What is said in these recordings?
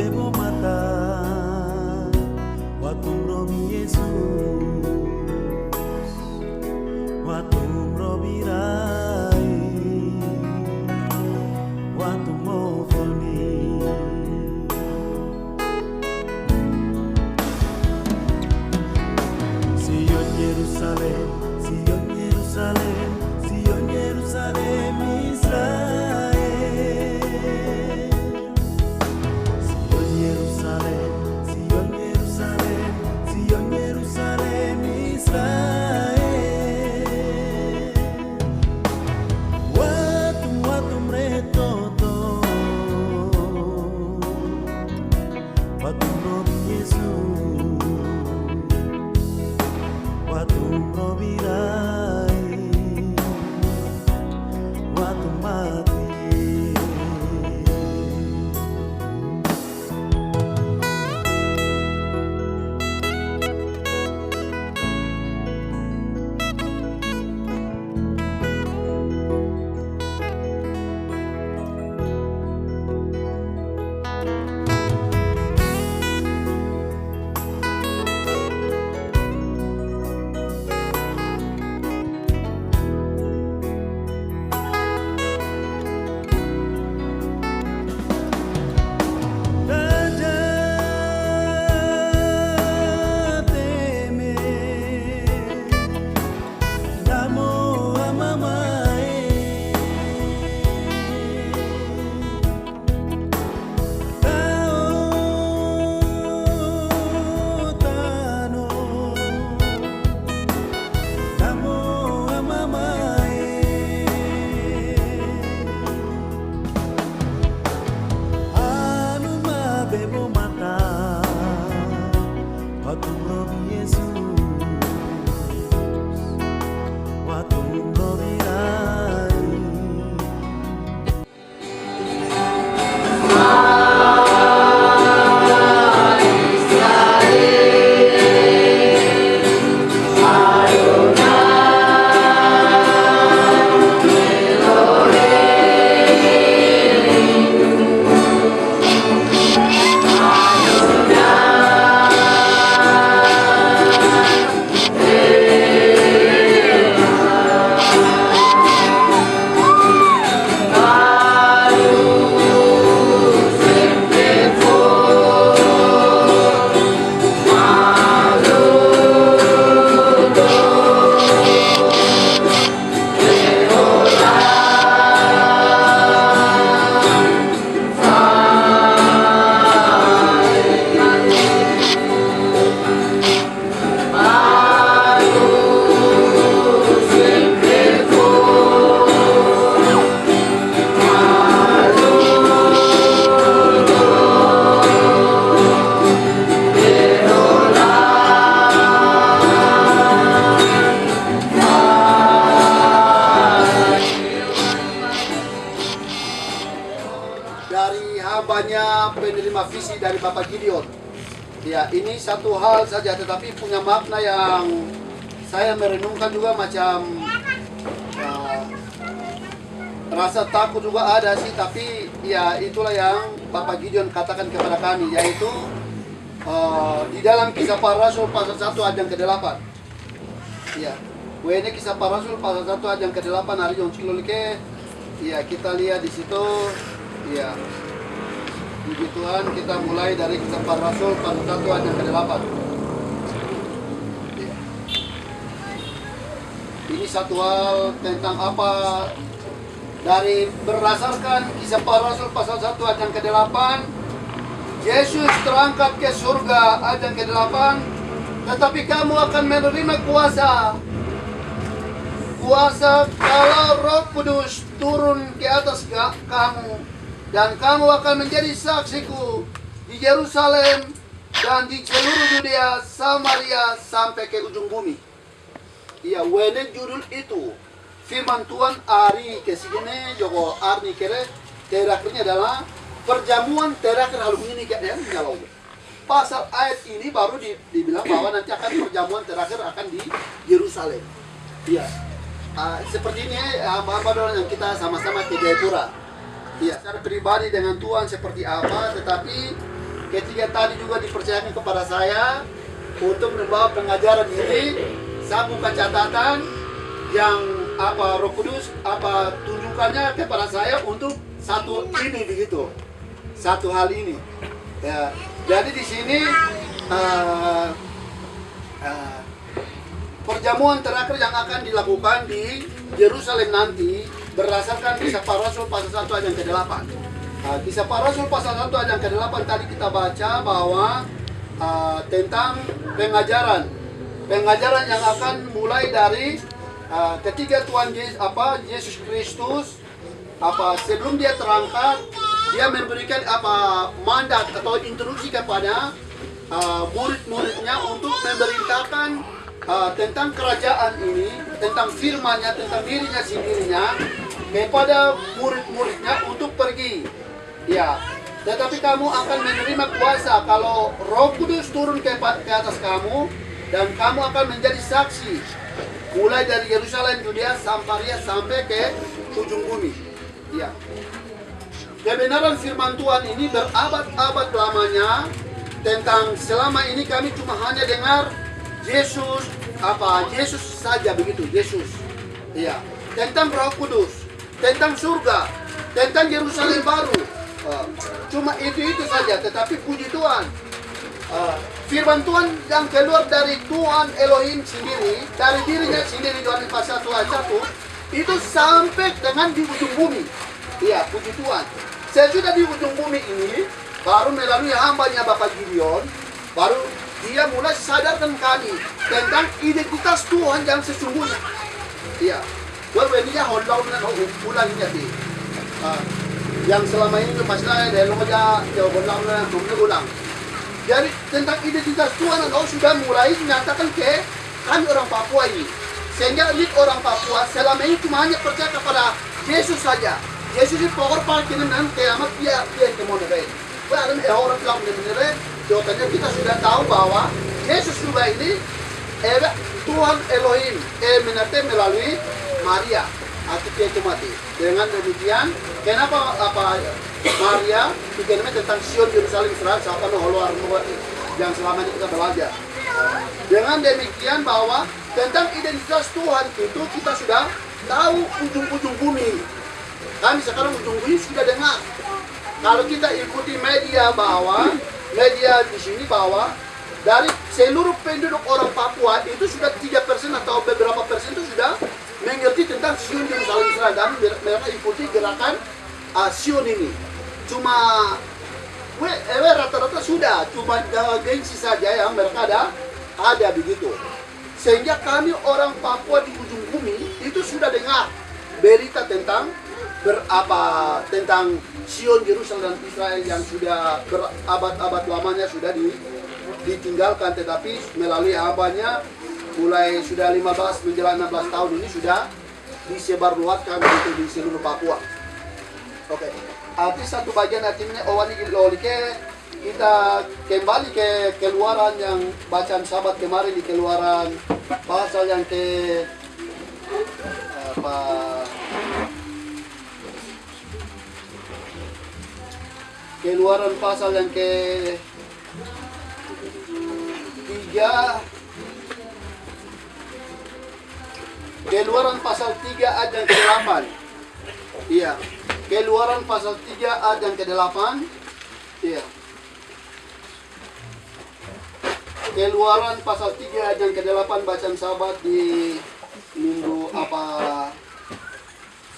bebo mata Watum robi Yesus Watum robi rai Watum ofoni Sion Yerusalem Sion Yerusalem Sion Yerusalem Israel Sion Yerusalem Sion Yerusalem Sion Yerusalem Israel Watum watum retoto Watum robi Yesus Watum robi rai Watum mati bebo mata Watum robi Yesus Watum robi rai dari hambanya penerima visi dari Bapak Gideon. Ya, ini satu hal saja, tetapi punya makna yang saya merenungkan juga macam rasa takut juga ada sih, tapi ya itulah yang Bapak Gideon katakan kepada kami, yaitu di dalam Kisah Para Rasul pasal 1 ayat yang ke-8. Ya, ini Kisah Para Rasul pasal 1 ayat yang ke-8 hari yang cilolike. Ya, kita lihat di situ. Ya, puji Tuhan, kita mulai dari Kisah Para Rasul pasal 1 ayat yang ke-8. Ya. Ini satu hal tentang apa dari berdasarkan Kisah Para Rasul pasal 1 ayat yang ke-8. Yesus terangkat ke surga ayat yang ke-8, tetapi kamu akan menerima kuasa kalau Roh Kudus turun ke atas kamu. Dan kamu akan menjadi saksiku di Yerusalem dan di seluruh Yudea, Samaria, sampai ke ujung bumi. Iya, wene judul itu. Firman Tuhan ari kesigene jogo arni kere terakhirnya adalah perjamuan terakhir halung ini kayak nyalau. Pasal ayat ini baru dibilang bahwa nanti akan perjamuan terakhir akan di Yerusalem. Iya. Seperti ini hamba-hamba yang kita sama-sama ke Jayapura. Iya, secara pribadi dengan Tuhan seperti apa, tetapi ketika tadi juga dipercayakan kepada saya untuk membawa pengajaran ini, saya buka catatan yang Roh Kudus tunjukkannya kepada saya untuk satu ini begitu, satu hal ini. Ya, jadi di sini perjamuan terakhir yang akan dilakukan di Yerusalem nanti berdasarkan Kisah Para Rasul pasal 1 ayat yang ke-8. Kisah Para Rasul pasal 1 ayat yang ke-8 tadi kita baca bahwa tentang pengajaran yang akan mulai dari ketika Tuhan Yesus Kristus sebelum dia terangkat, dia memberikan mandat atau instruksi kepada murid-muridnya untuk memerintahkan tentang kerajaan ini, tentang firman-Nya, tentang dirinya sendirinya kepada murid-muridnya untuk pergi. Ya, tetapi kamu akan menerima kuasa kalau Roh Kudus turun ke atas kamu, dan kamu akan menjadi saksi mulai dari Yerusalem, Yudea, Samaria sampai ke ujung bumi. Ya. Kebenaran firman Tuhan ini berabad-abad lamanya. Tentang selama ini kami cuma hanya dengar Yesus saja begitu, Yesus. Iya. Tentang Roh Kudus, tentang surga, tentang Yerusalem baru. Cuma itu saja, tetapi puji Tuhan, firman Tuhan yang keluar dari Tuhan Elohim sendiri, dari dirinya sendiri, Yohanes pasal 1 ayat 1, itu sampai dengan di ujung bumi. Iya, puji Tuhan. Sesudah di ujung bumi ini, baru melalui hambanya Bapak Gideon, baru dia mulai sadarkan kami tentang identitas Tuhan yang sesungguhnya. Iya. Wabeninya holau na ulang jadi. Yang selama ini pasal dari loja jauh holau na ulang. Jadi tentang identitas Tuhan Allah sudah mulai menyatakan ke kami orang Papua ini. Sehingga orang Papua selama ini cuma hanya percaya kepada Yesus saja. Yesus itu pokok paling dengan kiamat dia kemonerai. Baru orang bilang benar-benar, jawabannya kita sudah tahu bahwa Yesus juga ini Tuhan Elohim melalui Maria atau yaitu mati. Dengan demikian, kenapa Maria bikinnya tentang Sion Yerusalem Israel siapa luar yang selama ini kita belajar. Dengan demikian bahwa tentang identitas Tuhan itu kita sudah tahu ujung-ujung bumi. Kami sekarang ujung bumi sudah dengar. Kalau kita ikuti media di sini bahwa dari seluruh penduduk orang Papua itu sudah 3% atau beberapa persen itu sudah mengerti tentang Sion Yerusalem Israel, dan mereka ikuti gerakan Sion ini. Cuma rata-rata sudah, cuma gengsi saja yang mereka ada begitu. Sehingga kami orang Papua di ujung bumi itu sudah dengar berita tentang tentang Sion Yerusalem dan Israel yang sudah berabad-abad lamanya sudah ditinggalkan, tetapi melalui abahnya mulai sudah 15 menjelang 16 tahun ini sudah disebarluaskan di seluruh Papua. Oke. Arti satu bagian artinya awani lolike kita kembali ke Keluaran yang bacaan sahabat kemarin di Keluaran pasal yang ke Keluaran pasal yang ke-3 Keluaran pasal 3 ayat yang ke-8. Iya. Keluaran pasal 3 ayat yang ke-8. Iya. Keluaran pasal 3 ayat yang ke-8 bacaan sahabat di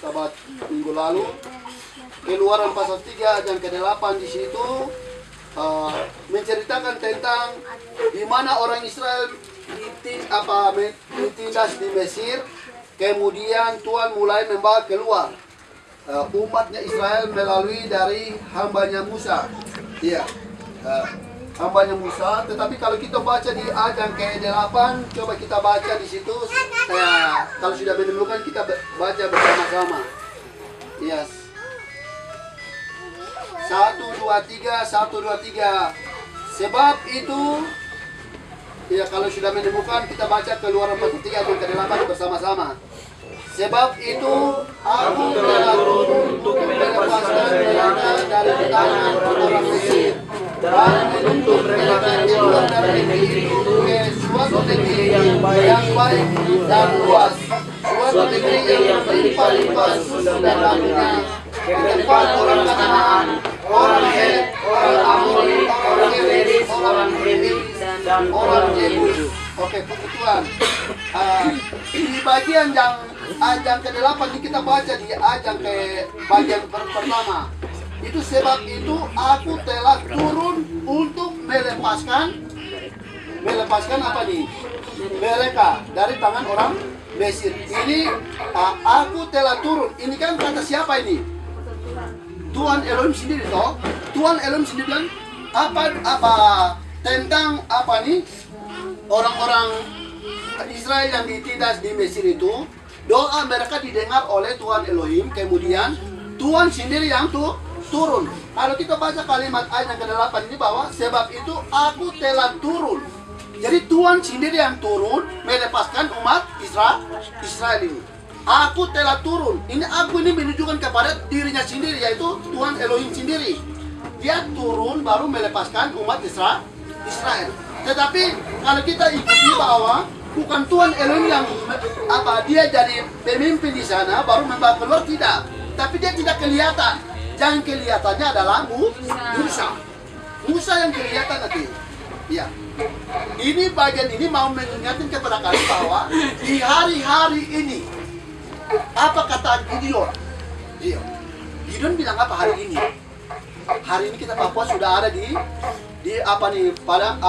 sahabat minggu lalu. Keluaran pasal 3 ayat yang ke-8 di situ menceritakan tentang di mana orang Israel ditindas di Mesir, kemudian Tuhan mulai membawa keluar umatnya Israel melalui dari hambanya Musa. Iya, hambanya Musa. Tetapi kalau kita baca di ayat yang ke-8, coba kita baca di situ. Kalau sudah menemukan kita baca bersama-sama. Yes. 1, 2, 3, 1, 2, 3. Sebab itu, ya kalau sudah menemukan kita baca Keluaran pasal 3 ayat ke-8 bersama-sama. Sebab itu aku telah turun untuk melepaskan mereka dari tangan orang Mesir dan menuntun mereka keluar dari negeri itu ke suatu negeri yang baik dan luas, suatu negeri yang berlimpah-limpah susu dan lamunya, ke tempat orang Kanaan, orang Het, orang Amori, orang Periz, orang Heti, dan orang Yebus. Oke, puji Tuhan. Di bagian yang ajang ke-8 ini kita baca di ajang ke bagian pertama. Itu sebab itu aku telah turun untuk melepaskan apa nih? Mereka dari tangan orang Mesir. Ini aku telah turun. Ini kan kata siapa ini? Tuhan Elohim sendiri toh. Tuhan Elohim sendiri bilang apa tentang apa nih? Orang-orang Israel yang ditindas di Mesir itu, doa mereka didengar oleh Tuhan Elohim. Kemudian Tuhan sendiri yang turun. Kalau kita baca kalimat ayat yang ke-8 ini bahwa sebab itu aku telah turun. Jadi Tuhan sendiri yang turun melepaskan umat Israel ini. Aku telah turun. Ini aku ini menunjukkan kepada dirinya sendiri, yaitu Tuhan Elohim sendiri. Dia turun baru melepaskan umat Israel. Tetapi kalau kita ikuti bahwa bukan Tuhan Elohim yang dia jadi pemimpin di sana baru membawa keluar, tidak. Tapi dia tidak kelihatan. Yang kelihatannya adalah Musa yang kelihatan nanti. Ya. Ini bagian ini mau mengingatkan kepada kalian bahwa di hari-hari ini apa kata Gideon? Gideon bilang apa hari ini? Hari ini kita Papua sudah ada di apa nih padang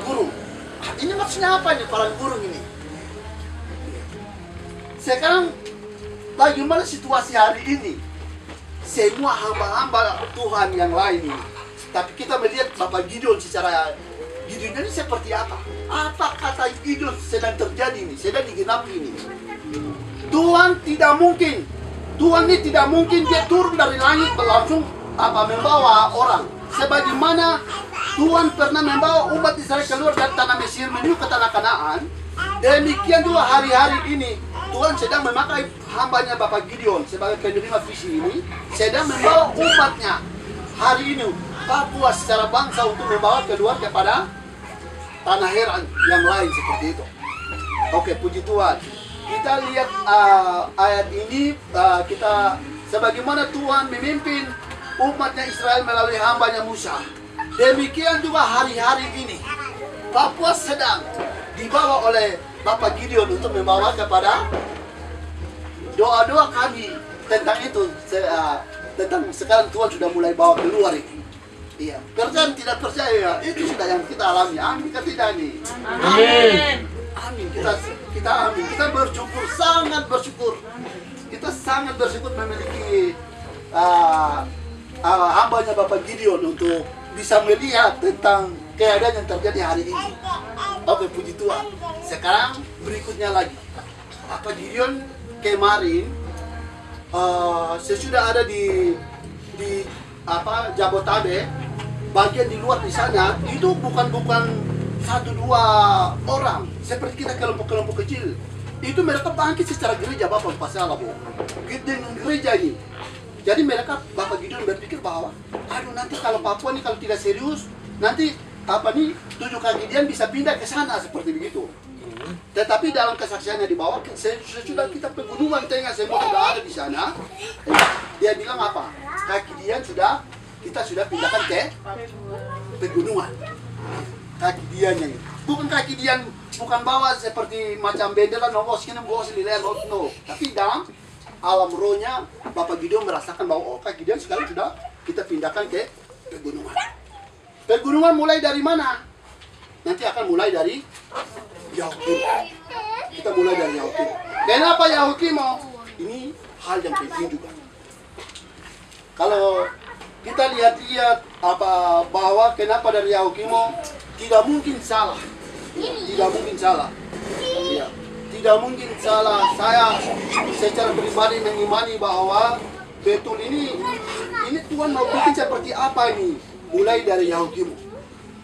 gurun. Ini maksudnya apa nih padang gurun ini? Sekarang bagaimana situasi hari ini? Semua hamba-hamba Tuhan yang lain ini. Tapi kita melihat Bapak Gideon secara Gideon ini seperti apa? Apa kata Gideon sedang terjadi ini? Sedang digenapi ini. Tuhan ini tidak mungkin dia turun dari langit langsung membawa orang. Sebagaimana Tuhan pernah membawa umat Israel keluar dari tanah Mesir menuju ke tanah Kanaan, demikian juga hari-hari ini Tuhan sedang memakai hambanya Bapak Gideon sebagai penerima visi ini, sedang membawa umatnya hari ini Papua secara bangsa untuk membawa keluar kepada tanah heran yang lain seperti itu. Oke, puji Tuhan. Kita lihat ayat ini, kita sebagaimana Tuhan memimpin umatnya Israel melalui hambanya Musa. Demikian juga hari-hari ini Papua sedang dibawa oleh Bapak Gideon untuk membawa kepada doa-doa kami tentang itu. Tentang sekarang Tuhan sudah mulai bawa keluar ini. Iya, percaya tidak percaya itu sudah yang kita alami. Amin, kita tidak nih. Amin. Amin, kita amin. Kita bersyukur, sangat bersyukur. Kita sangat bersyukur memiliki hambanya Bapak Gideon untuk bisa melihat tentang keadaan yang terjadi hari ini. Oke, puji Tuhan. Sekarang berikutnya lagi. Bapak Gideon kemarin sesudah ada di Jabotabek, bagian di luar di sana itu bukan 1-2 orang seperti kita kelompok-kelompok kecil. Itu mereka bangkit secara gereja Bapak Pasalah, dengan gereja ini. Jadi mereka Bapak Gideon berpikir bahwa nanti kalau Papua ini kalau tidak serius, nanti 7 kaki dia bisa pindah ke sana seperti begitu. Tetapi dalam kesaksiannya di bawah, sesudah kita pegunungan tengah semua sudah ada di sana, dia bilang apa? Kaki dia kita sudah pindahkan ke pegunungan. Kaki dianya ini. Bukan kaki dia, bukan bawa seperti macam bendera nongos kena bawa di leher, no. Tapi dalam alam rohnya Bapak Gideon merasakan bahwa kaki dia sekarang sudah kita pindahkan ke pegunungan. Pegunungan mulai dari mana? Nanti akan mulai dari Yahukim. Kita mulai dari Yahukim. Kenapa Yahukim? Ini hal yang penting juga. Kalau kita lihat bahwa kenapa dari Yahukim tidak mungkin salah. Tidak mungkin salah. Ya. Tidak mungkin salah. Saya secara pribadi mengimani bahwa betul ini Tuhan mau bikin seperti apa ini? Mulai dari Yahukim.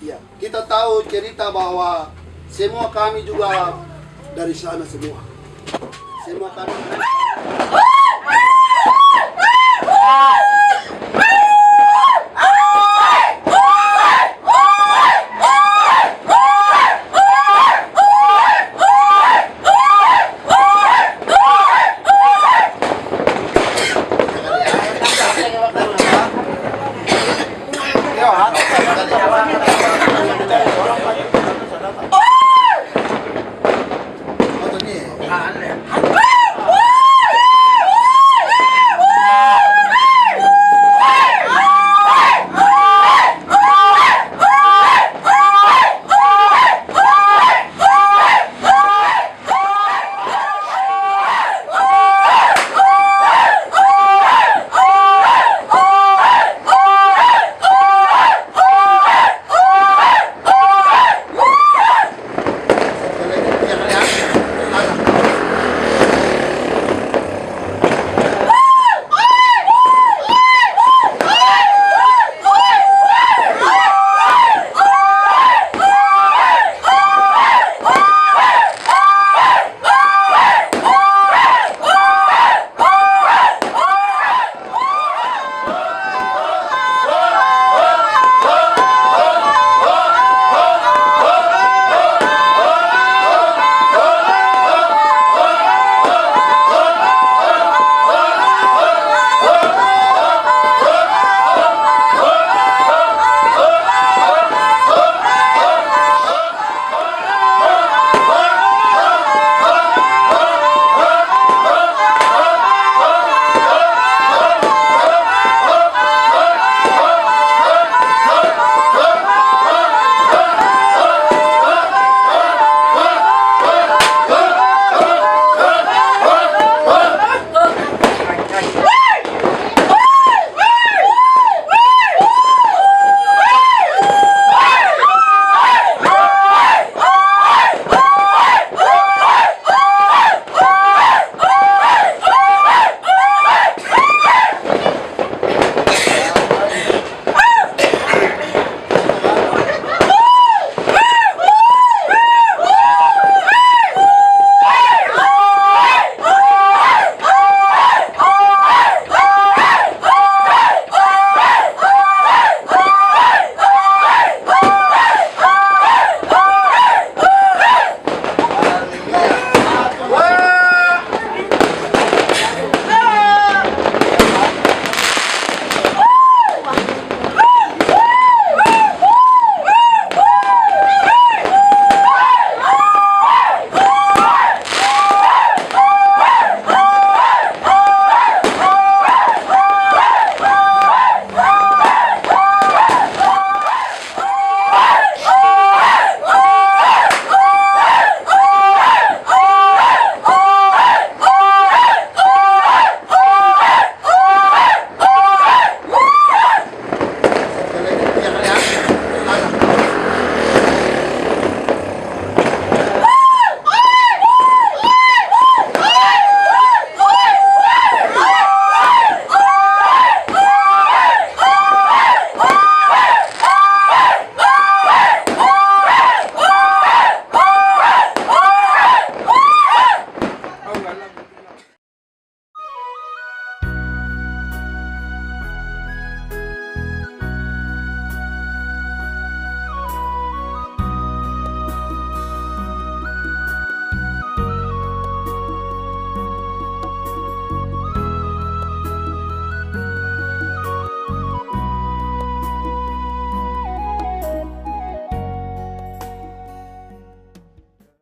Ya, kita tahu cerita bahwa semua kami juga dari sana semua. Semua kami. Ikaw, ha?